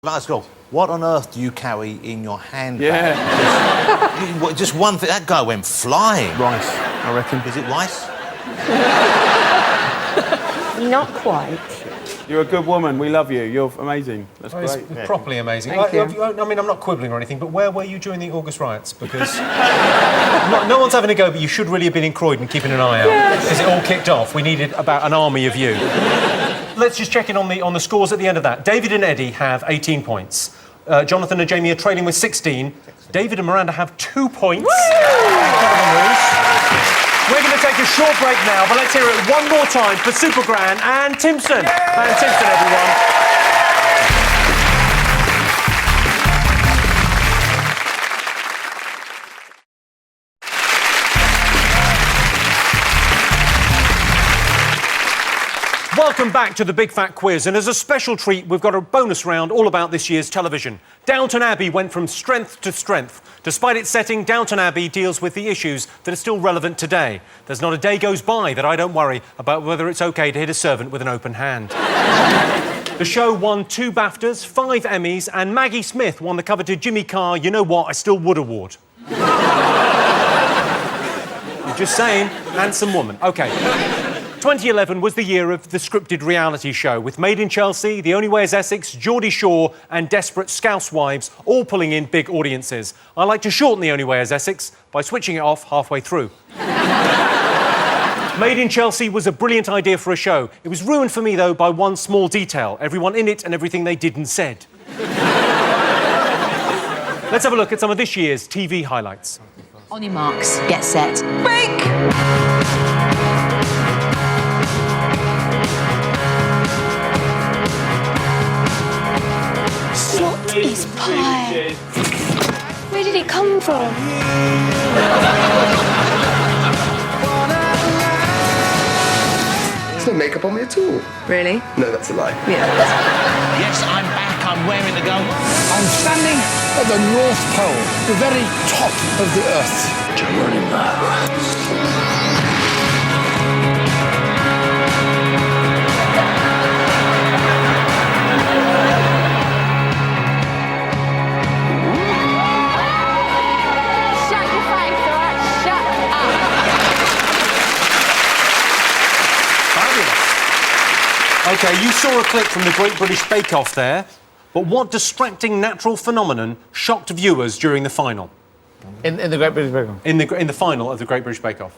Let's go. What on earth do you carry in your handbag? Yeah. Just one thing. That guy went flying. Rice, I reckon. Is it rice? Not quite. You're a good woman. We love you. You're amazing. That's great. It's properly amazing. Thank you. I mean, I'm not quibbling or anything, but where were you during the August riots? Because no one's having a go, but you should really have been in Croydon keeping an eye out. Yes. As it all kicked off, we needed about an army of you. Let's just check in on the scores at the end of that. David and Eddie have 18 points. Jonathan and Jamie are trailing with 16. David and Miranda have 2 points. We're going to take a short break now, but let's hear it one more time for Super Gran and Timson. And Timson, everyone. Welcome back to the Big Fat Quiz, and as a special treat, we've got a bonus round all about this year's television. Downton Abbey went from strength to strength. Despite its setting, Downton Abbey deals with the issues that are still relevant today. There's not a day goes by that I don't worry about whether it's OK to hit a servant with an open hand. The show won 2 BAFTAs, 5 Emmys, and Maggie Smith won the coveted Jimmy Carr You Know What, I Still Would award. You're just saying, handsome woman. OK. 2011 was the year of the scripted reality show, with Made in Chelsea, The Only Way is Essex, Geordie Shore and Desperate Scouse Wives all pulling in big audiences. I like to shorten The Only Way is Essex by switching it off halfway through. Made in Chelsea was a brilliant idea for a show. It was ruined for me, though, by one small detail: everyone in it and everything they did and said. Let's have a look at some of this year's TV highlights. On your marks, get set, break! What is pie? Where did it come from? There's no makeup on me at all. Really? No, that's a lie. Yeah. Yes, I'm back. I'm raring to go. I'm standing at the North Pole, the very top of the Earth. Shut your face, all right? Shut up. OK, you saw a clip from the Great British Bake Off there, but what distracting natural phenomenon shocked viewers during the final? In the Great British Bake Off. In the final of the Great British Bake Off.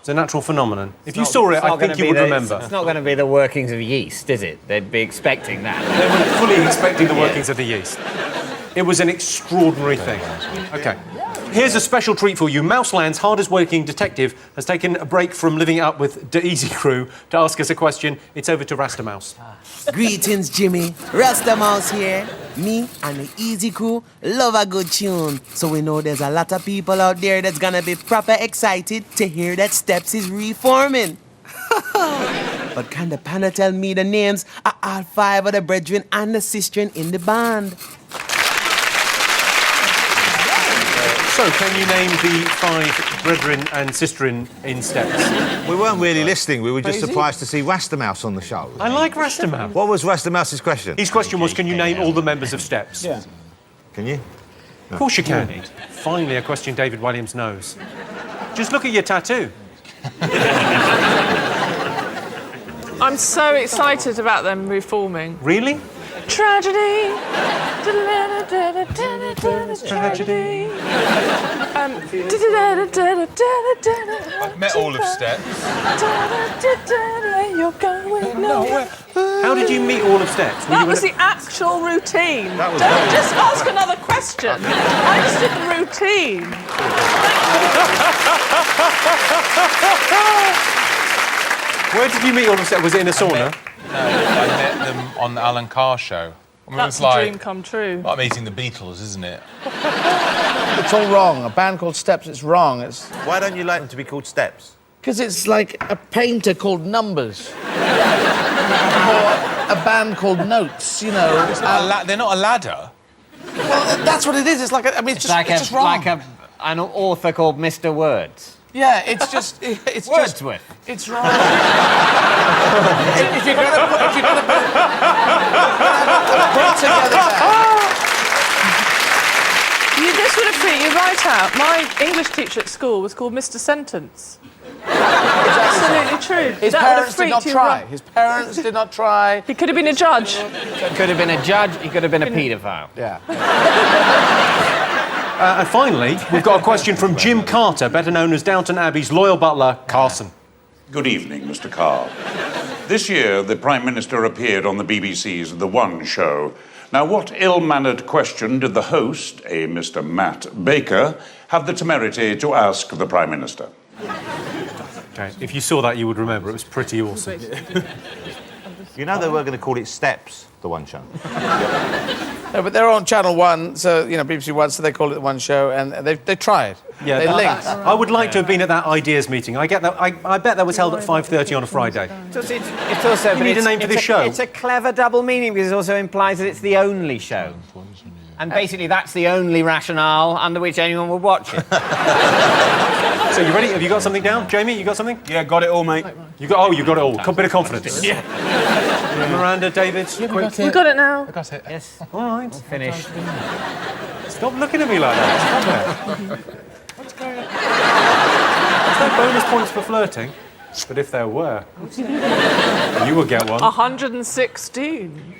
It's a natural phenomenon. If you saw it, I think you would remember. It's not going to be the workings of yeast, is it? They'd be expecting that. They were fully expecting the workings of the yeast. It was an extraordinary thing. OK. Here's a special treat for you. Mouseland's hardest-working detective has taken a break from living up with the Easy Crew to ask us a question. It's over to Rasta Mouse. Greetings, Jimmy. Rasta Mouse here. Me and the Easy Crew love a good tune. So we know there's a lot of people out there that's gonna be proper excited to hear that Steps is reforming. But can the panel tell me the names of all 5 of the brethren and the sistren in the band? So, can you name the 5 brethren and sistren in Steps? We weren't really listening. We were just surprised to see Rasta Mouse on the show. I like Rasta Mouse. What was Rasta Mouse's question? His question was, can you name all the members of Steps? Yeah. Can you? Of course you can. Finally, a question David Walliams knows. Just look at your tattoo. I'm so excited about them reforming. Really? Tragedy. Tragedy. I've met all of Steps. You're going nowhere. How did you meet all of Steps? That was the actual routine. That was Don't great. just ask another question. I just did the routine. Where did you meet all of Steps? Was it in a sauna? No, I met them on the Alan Carr show. I mean, That's it was a dream come true. like meeting the Beatles, isn't it? It's all wrong. A band called Steps, it's wrong. It's Why don't you like them to be called Steps? because it's like a painter called Numbers. Or a band called Notes, you know. They're not a ladder. Well, that's what it is. It's like, it's It's like just wrong. an author called Mr. Words. Yeah, it's just... It's Wordsworth. just... It's wrong. if you're going to put together... This would have freaked you right out. My English teacher at school was called Mr. Sentence. Absolutely true. His That would have parents did freaked not you try. right. His parents did not try. He could have been a judge. He could have been a judge, he could have been a paedophile. Yeah. And finally, we've got a question from Jim Carter, better known as Downton Abbey's loyal butler, Carson. Good evening, Mr. Carr. This year, the Prime Minister appeared on the BBC's The One Show. Now, what ill-mannered question did the host, a Mr. Matt Baker, have the temerity to ask the Prime Minister? Okay, if you saw that, you would remember. It was pretty awesome. You know they were going to call it Steps, the One Show. No, but they're on Channel 1, so, you know, BBC One, so they call it The One Show, and they tried. Yeah, they linked. I would like to have been at that ideas meeting. I get that. I bet that was held at 5:30 on a Friday. It's also... You need a name for this show. It's a clever double meaning because it also implies that it's the only show. And basically that's the only rationale under which anyone would watch it. So you ready? Have you got something down? Jamie, you got something? Yeah, got it all, mate. You got it all. Bit of confidence. Yeah. Miranda, David, quick. We got it now. I got it. Yes. All right. Finished. Stop looking at me like that. Stop it. What's going on? There's no bonus points for flirting, but if there were, you would get one. 116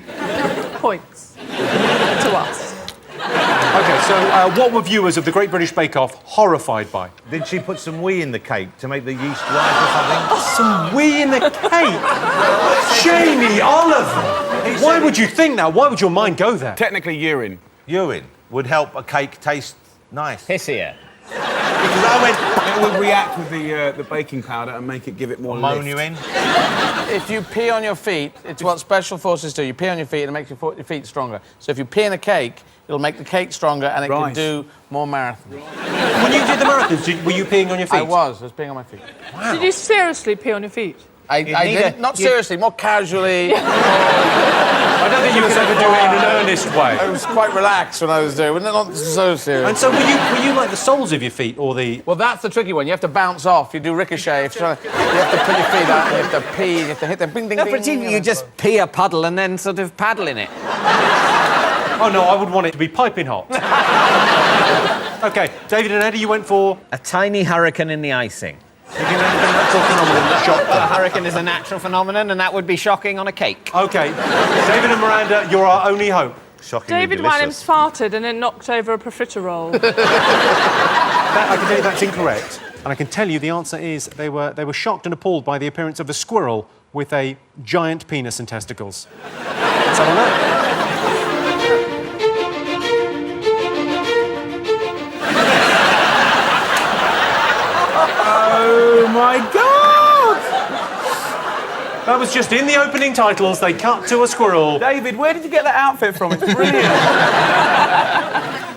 points to us. Okay, so what were viewers of the Great British Bake Off horrified by? Did she put some wee in the cake to make the yeast rise or something? Some wee in the cake? Jamie Oliver! Why would you think that? Why would your mind go there? Technically, urine. Urine would help a cake taste nice. Pissier. Because I went... It would react with the baking powder and make it give it more Moan lift. you in. If you pee on your feet, it's what special forces do. You pee on your feet and it makes your feet stronger. So if you pee in a cake, it'll make the cake stronger and it can do more marathons. When you did the marathons, were you peeing on your feet? I was peeing on my feet. Wow. Did you seriously pee on your feet? I didn't, not seriously, more casually. I don't think you could ever do it in an earnest way. I was quite relaxed when I was doing it, not so serious. And so were you like the soles of your feet or the... Well, that's the tricky one. You have to bounce off. You do ricochet. You have to put your feet out, and you have to pee, you have to hit them. Bing, ding, No, ding. particularly you just pee a puddle and then sort of paddle in it. Oh, no, I would want it to be piping hot. OK, David and Eddie, you went for... A tiny hurricane in the icing. You think that's a natural phenomenon that shocked A them? hurricane is a natural phenomenon, and that would be shocking on a cake. OK, David and Miranda, you're our only hope. Shockingly David delicious. Walliams farted and then knocked over a profiterole. I can tell you that's incorrect. And I can tell you the answer is they were shocked and appalled by the appearance of a squirrel with a giant penis and testicles. Let's have a look. Oh, my God! That was just in the opening titles. They cut to a squirrel. David, where did you get that outfit from? It's brilliant.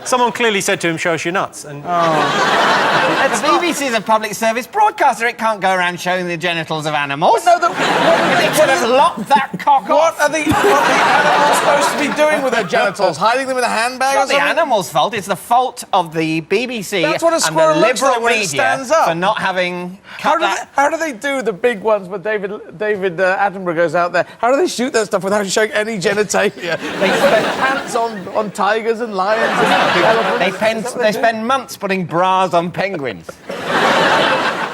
Someone clearly said to him, show us your nuts. And The BBC is a public service broadcaster. It can't go around showing the genitals of animals. No, They could have locked that cock What off. are the animals supposed to be doing with their genitals? Hiding them in a handbag or It's not the something? animal's fault. It's the fault of the BBC That's what a and squirrel the looks liberal like when it media stands up. for not having cut that. How do they do the big ones where David Attenborough goes out there? How do they shoot that stuff without showing any genitalia? They put their pants on tigers and lions and elephants. They spend months putting bras on penguins.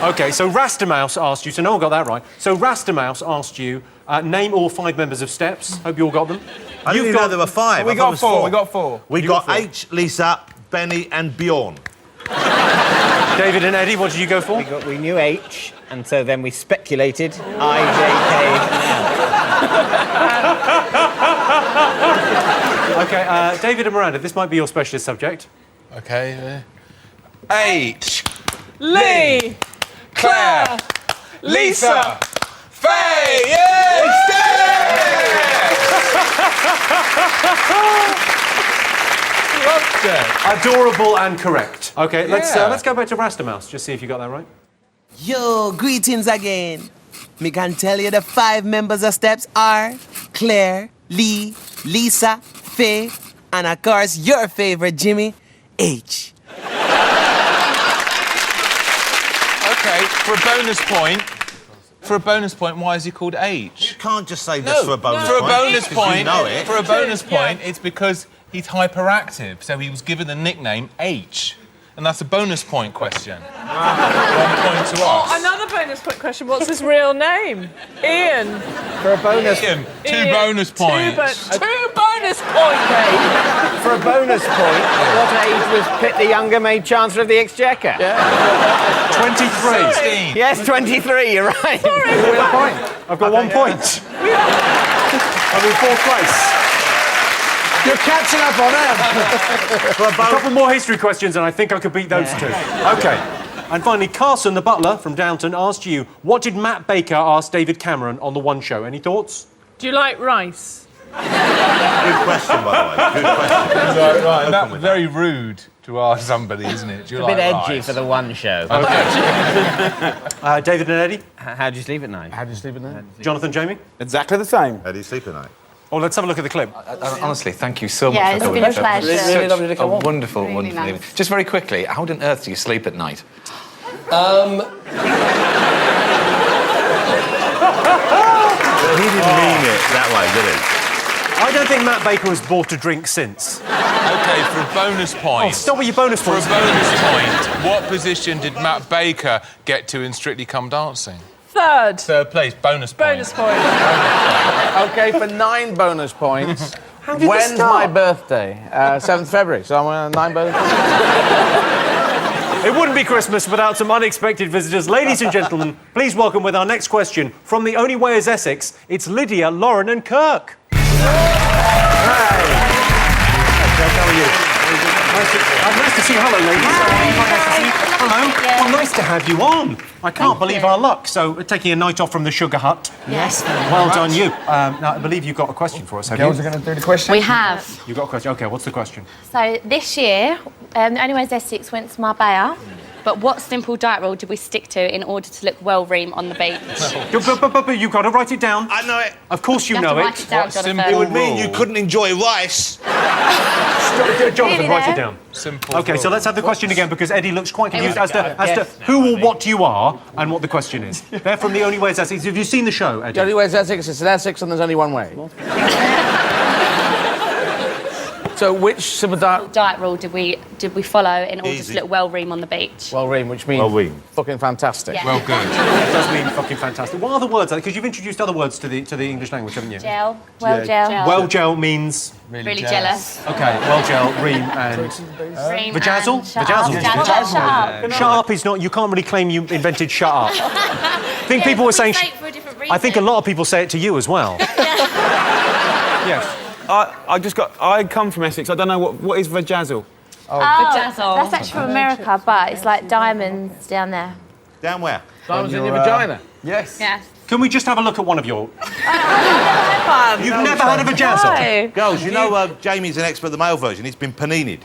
OK, so Rastamouse asked you, so no one got that right. So Rastamouse asked you, name all 5 members of Steps. Hope you all got them. I didn't even know there were 5. We I thought it got was 4. We got 4. We got H, Lisa, Benny and Bjorn. David and Eddie, what did you go for? We knew H, and so then we speculated I, J, K, OK, David and Miranda, this might be your specialist subject. OK. H. Lee! Claire. Lisa. Faye. Yay! Adorable and correct. OK, let's go back to Rastamouse, just see if you got that right. Yo, greetings again. Me can tell you the 5 members of Steps are Claire, Lee, Lisa, Faye, and of course your favorite Jimmy, H. OK, for a bonus point, why is he called H? You can't just say this for a bonus for a point. bonus point. You know it. For a bonus point, it's because he's hyperactive, so he was given the nickname H. And that's a bonus point question. 1 point to us. Another bonus point question. What's his real name? Ian. For a bonus... Ian, two bonus points. Two bonus points. For a bonus point, at what age was Pitt the Younger made Chancellor of the Exchequer? 23. 16. Yes, 23, you're right. Sorry. I've got 1 point. I'm in 4th place. You're catching up on him. A couple more history questions, and I think I could beat those two. OK. And finally, Carson, the butler from Downton, asked you, what did Matt Baker ask David Cameron on the One Show? Any thoughts? Do you like rice? Good question, by the way. Good question. Right, that's very rude to ask somebody, isn't it? Do you A bit edgy for the One Show. David and Eddie? How do you sleep at night? How do you sleep at night? Jonathan, Jamie? Exactly the same. How do you sleep at night? Well, let's have a look at the clip. Honestly, thank you so much Yeah, for it's coming. been a pleasure. Really lovely to come on. Wonderful, Really wonderful nice. evening. Just very quickly, how on earth do you sleep at night? He didn't mean it that way, did he? I don't think Matt Baker has bought a drink since. OK, for a bonus point. Oh, stop with your bonus For a points. bonus point, what position did Matt Baker get to in Strictly Come Dancing? Third. Third place, bonus point. Bonus point. OK, for 9 bonus points. How did this When's start? my birthday? 7th February, so I'm on 9 bonus points. It wouldn't be Christmas without some unexpected visitors. Ladies and gentlemen, please welcome with our next question from the only way is Essex, it's Lydia, Lauren and Kirk. How are you? Nice to see you. Hello, ladies. Nice to see you. Hello. Yeah. Well, nice to have you on. I can't believe our luck. So, taking a night off from the Sugar Hut. Yes. Well done, you. Now, I believe you've got a question for us, have you? Girls are going to do the question. We have. You've got a question. OK, what's the question? So this year, the Only Ways Essex went to Marbella, but what simple diet rule did we stick to in order to look well-reamed on the beach? But you've got to write it down. I know it. Of course you have know to write it. it down, What Jonathan. simple It would mean you rule? couldn't enjoy rice. Jonathan, Really, write though? it down. Simple OK, so rule. let's have the question again because Eddie looks quite confused as to Yes. who or what you are and what the question is. They're from The Only Way is Essex. Have you seen the show, Eddie? The only way is Essex, it's in Essex and there's only one way. So which simple Diet rule did we follow in order Easy. to look well-reamed on the beach? well-reamed, which means Well-reamed. fucking fantastic. Yeah. Well, good. It does mean fucking fantastic. What are the words? Because you've introduced other words to the English language, haven't you? Gel. Well gel. Well gel means... Really jealous. OK, well gel, ream and... Ream Vajazzle? and shut Vajazzle. up. Shut up. Shut up is not... You can't really claim you invented shut up. I think people were saying... say it for a different reason. I think a lot of people say it to you as well. Yes. I come from Essex. I don't know what is Vajazzle. Vajazzle. That's actually from America, but it's like diamonds down there. Down where? Diamonds in your vagina. Yes. Yeah. Can we just have a look at one of your... You've never had a vajazzle? No. Girls, you know Jamie's an expert at the male version. He's been paninied.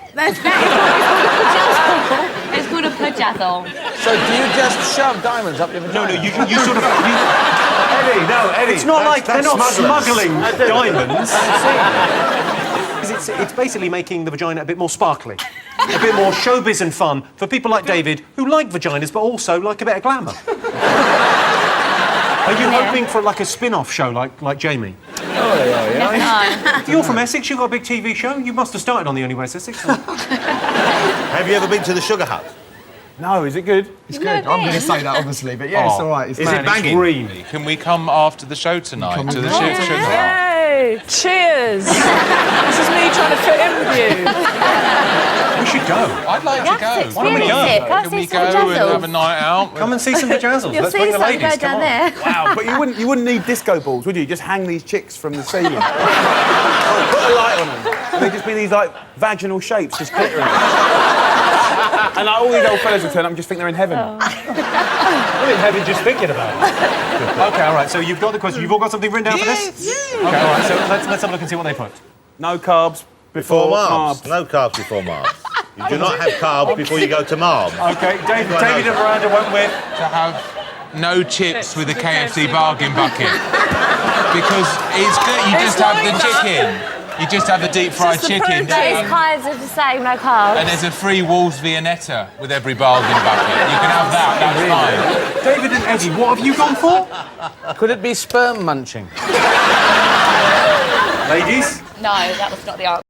It's called a pajazzle. So do you just shove diamonds up your vagina? No, you sort of... Eddie, no, Eddie. It's not like they're not smugglers. smuggling diamonds. It's basically making the vagina a bit more sparkly, a bit more showbiz and fun for people like David who like vaginas but also like a bit of glamour. Are you hoping for like a spin-off show like Jamie? No. You're from Essex. You've got a big TV show. You must have started on The Only Way is Essex. Have you ever been to the Sugar Hut? No, is it good? It's good. I'm going to say that, obviously, but yeah, it's all right. It's Is it banging? Really? Can we come after the show tonight to the Sugar Hut? Yay! Cheers! This is me trying to fit in with you. We should go. I'd like to go. Why don't we go? Can we go and have a night out? Come and see some vajazzles. You'll Let's see bring the some ladies. go down Come on. there. Wow, but you wouldn't need disco balls, would you? Just hang these chicks from the ceiling. Put a light on them. And they'd just be these, like, vaginal shapes just glittering. And like, all these old fellas would turn up and just think they're in heaven. I'm in heaven just thinking about it. OK, all right, so you've got the question. You've all got something written down for this? OK, all right, so let's have a look and see what they put. No carbs Before Marbs. No carbs before Marbs. You do not have carbs before you go to Marbs. OK, David and Miranda went with... To have no chips with a KFC bargain bucket. Because it's good, you just have the chicken. You just have the deep fried Just the chicken. protein. Those kinds of the same, no carbs. And there's a free Wolves Viennetta with every bargain bucket. You can have that, that's fine. David and Eddie, what have you gone for? Could it be sperm munching? Ladies? No, that was not the answer.